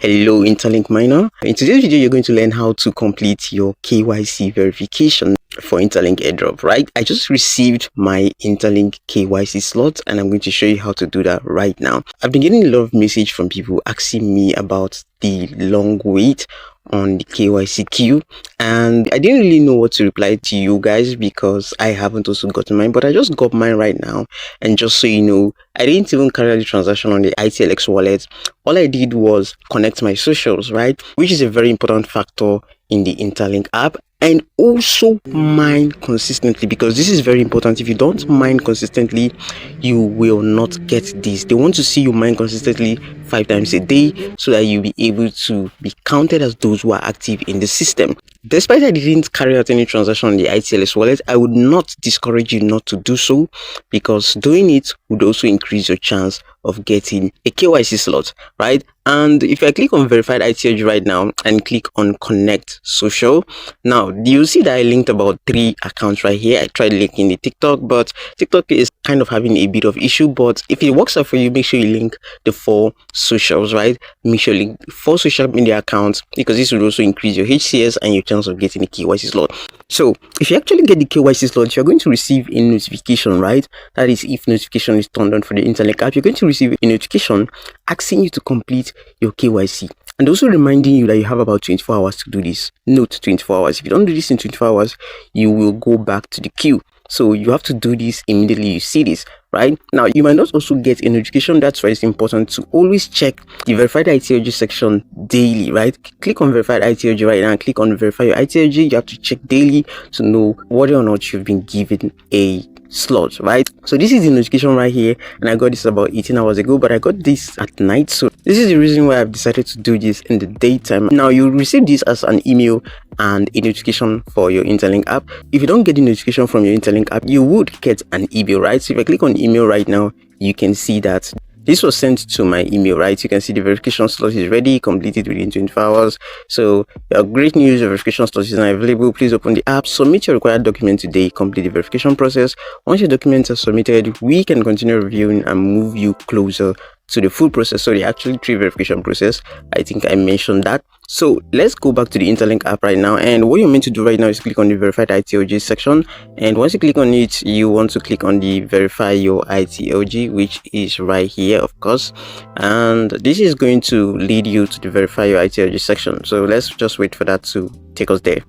Hello Interlink miner. In today's video you're going to learn how to complete your KYC verification for Interlink airdrop, right? I just received my Interlink KYC slot and I'm going to show you how to do that right now. I've been getting a lot of message from people asking me about the long wait on the KYC queue, and I didn't really know what to reply to you guys because I haven't also gotten mine, but I just got mine right now. And just so you know, I didn't even carry out the transaction on the ITLX wallet. All I did was connect my socials, right, which is a very important factor in the Interlink app, and also mine consistently, because this is very important. If you don't mine consistently, you will not get this. They want to see you mine consistently 5 times a day so that you'll be able to be counted as those who are active in the system. Despite I didn't carry out any transaction on the ITLS wallet, I would not discourage you not to do so, because doing it would also increase your chance of getting a KYC slot, right? And if I click on verified ITLG right now and click on connect social, now you'll see that I linked about 3 accounts right here. I tried linking the TikTok, but TikTok is kind of having a bit of issue. But if it works out for you, make sure you link the 4 socials, right? Make sure you link 4 social media accounts, because this will also increase your HCS and your chance of getting a KYC slot. So if you actually get the KYC slot, you're going to receive a notification, right? That is, if notification is turned on for the Interlink app, you're going to receive a notification asking you to complete your KYC, and also reminding you that you have about 24 hours to do this. Note 24 hours. If you don't do this in 24 hours, you will go back to the queue. So you have to do this immediately you see this, right? Now, you might not also get a notification. That's why it's important to always check the verified ITLG section daily, right? Click on verified ITLG right now and click on verify your ITLG. You have to check daily to know whether or not you've been given a slot, right? So this is the notification right here, and I got this about 18 hours ago, but I got this at night. So this is the reason why I've decided to do this in the daytime. Now you'll receive this as an email and a notification for your Interlink app. If you don't get the notification from your Interlink app, you would get an email, right? So if I click on email right now, you can see that this was sent to my email, right? You can see the verification slot is ready, completed within 24 hours. So great news, your verification slot is now available. Please open the app, submit your required document today, complete the verification process. Once your documents are submitted, we can continue reviewing and move you closer to the full process. So the actually 3 verification process, I think I mentioned that. So let's go back to the Interlink app right now, and what you're meant to do right now is click on the verified ITLG section, and once you click on it, you want to click on the verify your ITLG, which is right here, of course, and this is going to lead you to the verify your ITLG section. So let's just wait for that to take us there.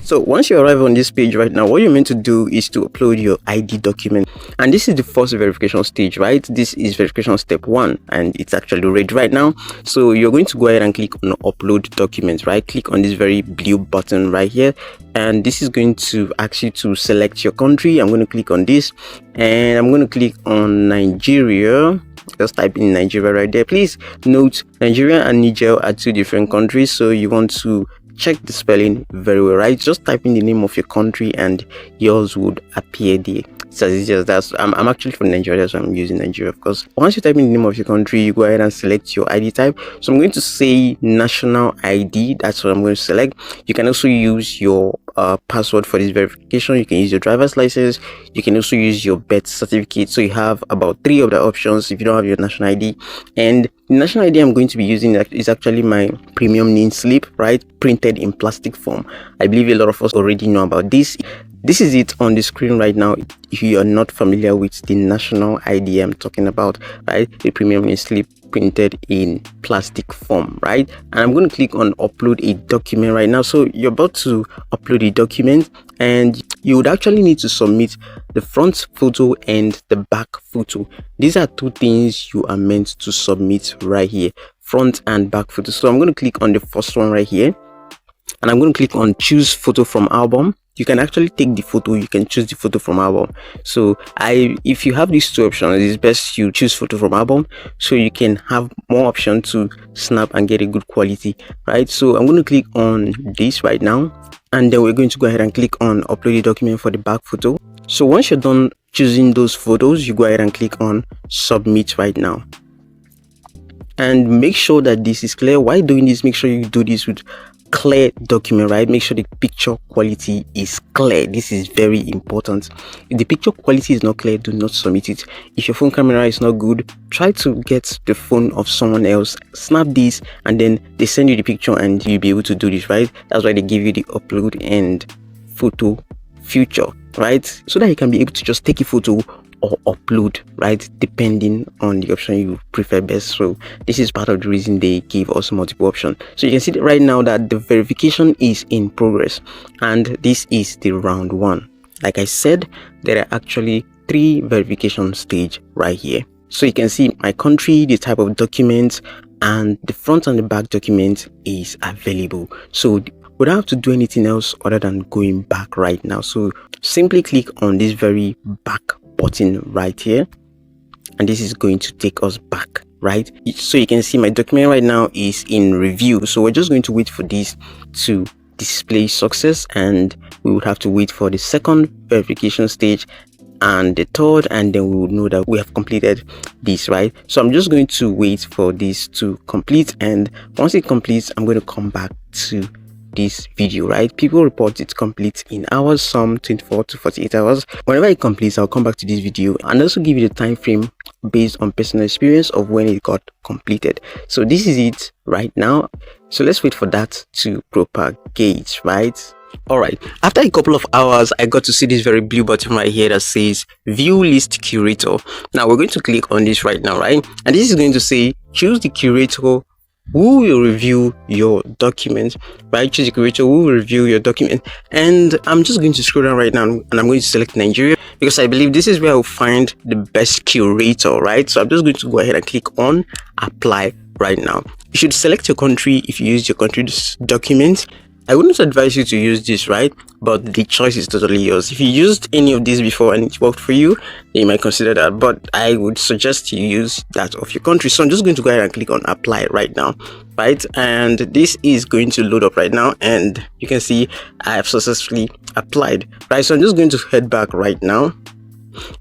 So once you arrive on this page right now, what you're meant to do is to upload your ID document, and this is the first verification stage, right? This is verification step 1, and it's actually ready right now. So you're going to go ahead and click on upload documents, right? Click on this very blue button right here, and this is going to ask you to select your country. I'm going to click on this, and I'm going to click on Nigeria. Just type in Nigeria right there. Please note, Nigeria and Niger are 2 different countries, so you want to check the spelling very well, right? Just type in the name of your country and yours would appear there. So it's just that I'm actually from Nigeria, so I'm using Nigeria, of course. Once you type in the name of your country, you go ahead and select your ID type. So I'm going to say national ID. That's what I'm going to select. You can also use your password for this verification. You can use your driver's license. You can also use your birth certificate. So you have about 3 of the options if you don't have your national ID. And the national ID I'm going to be using is actually my premium name slip, right? Printed in plastic form. I believe a lot of us already know about this. This is it on the screen right now. If you are not familiar with the national ID I'm talking about, right? The premium name slip printed in plastic form, right? And I'm going to click on upload a document right now. So you're about to upload a document, and you would actually need to submit the front photo and the back photo. These are 2 things you are meant to submit right here, front and back photo. So I'm going to click on the first one right here, and I'm going to click on choose photo from album. You can actually take the photo, you can choose the photo from album. So if you have these 2 options, it's best you choose photo from album, so you can have more options to snap and get a good quality, right? So I'm going to click on this right now, and then we're going to go ahead and click on upload a document for the back photo. So once you're done choosing those photos, you go ahead and click on submit right now, and make sure that this is clear. While doing this, make sure you do this with clear document, right? Make sure the picture quality is clear. This is very important. If the picture quality is not clear, do not submit it. If your phone camera is not good, try to get the phone of someone else, snap this, and then they send you the picture and you'll be able to do this, right? That's why they give you the upload and photo feature, right? So that you can be able to just take a photo or upload, right, depending on the option you prefer best. So this is part of the reason they gave us multiple options. So you can see that right now that the verification is in progress, and this is the round 1. Like I said, there are actually 3 verification stage right here. So you can see my country, the type of document, and the front and the back document is available. So we don't have to do anything else other than going back right now. So simply click on this very back button right here, and this is going to take us back, right? So you can see my document right now is in review. So we're just going to wait for this to display success, and we would have to wait for the second verification stage and the third, and then we would know that we have completed this, right? So I'm just going to wait for this to complete, and once it completes, I'm going to come back to this video, right? People report it complete in hours, some 24 to 48 hours. Whenever it completes, I'll come back to this video and also give you the time frame based on personal experience of when it got completed. So this is it right now. So let's wait for that to propagate, right? All right, after a couple of hours, I got to see this very blue button right here that says view list curator. Now we're going to click on this right now, right? And this is going to say choose the curator who will review your document, right? Choose the curator who will review your document, and I'm just going to scroll down right now, and I'm going to select Nigeria because I believe this is where I'll find the best curator, right? So I'm just going to go ahead and click on apply right now. You should select your country if you use your country's document. I wouldn't advise you to use this, right? But the choice is totally yours. If you used any of these before and it worked for you, then you might consider that. But I would suggest you use that of your country. So I'm just going to go ahead and click on apply right now, right? And this is going to load up right now. And you can see I have successfully applied, right? So I'm just going to head back right now.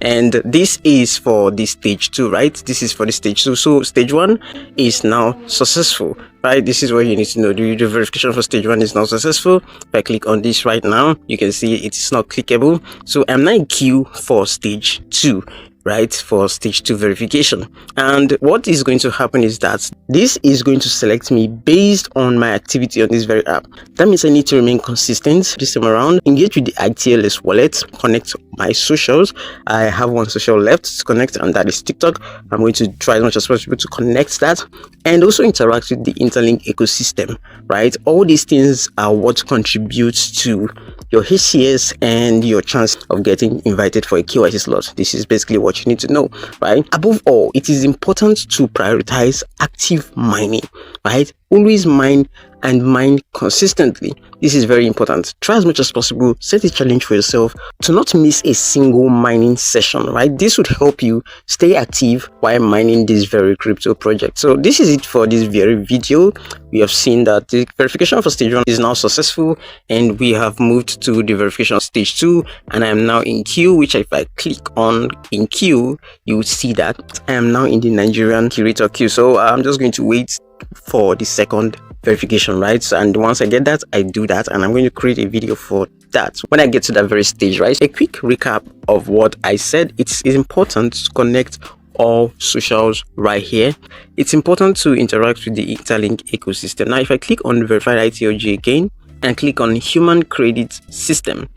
And this is for the stage 2, right? This is for the stage 2. So stage 1 is now successful, right? This is what you need to know. The verification for stage 1 is now successful. If I click on this right now, you can see it's not clickable. So I'm now in queue for stage 2, right? For stage 2 verification. And what is going to happen is that this is going to select me based on my activity on this very app. That means I need to remain consistent this time around, engage with the ITLS wallet, connect my socials. I have one social left to connect, and that is TikTok. I'm going to try as much as possible to connect that, and also interact with the InterLink ecosystem, right? All these things are what contributes to your HCS and your chance of getting invited for a KYC slot. This is basically what you need to know, right? Above all, it is important to prioritize active mining, right? Always mine and mine consistently. This is very important. Try as much as possible, set a challenge for yourself to not miss a single mining session, right? This would help you stay active while mining this very crypto project. So this is it for this very video. We have seen that the verification for stage 1 is now successful, and we have moved to the verification of stage 2, and I am now in queue, which if I click on in queue, you will see that I am now in the Nigerian curator queue. So I'm just going to wait for the second verification, right? And once I get that, I do that, and I'm going to create a video for that when I get to that very stage, right? A quick recap of what I said. It's important to connect all socials right here. It's important to interact with the InterLink ecosystem. Now if I click on verified ITLG again and click on human credit system,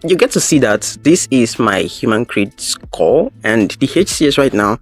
you get to see that this is my human credit score, and the HCS right now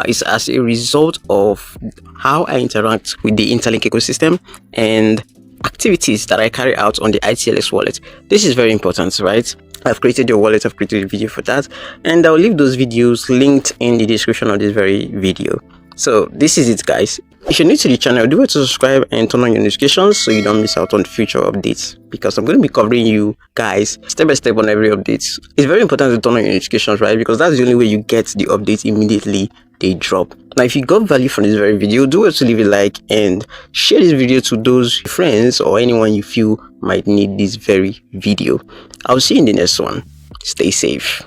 is as a result of how I interact with the InterLink ecosystem and activities that I carry out on the ITLS wallet. This is very important, right? I've created your wallet, I've created a video for that, and I'll leave those videos linked in the description of this very video. So this is it, guys. If you're new to the channel, do it to subscribe and turn on your notifications so you don't miss out on future updates, because I'm going to be covering you guys step by step on every update. It's very important to turn on your notifications, right? Because that's the only way you get the updates immediately they drop. Now if you got value from this very video, do it to leave a like and share this video to those friends or anyone you feel might need this very video. I'll see you in the next one. Stay safe.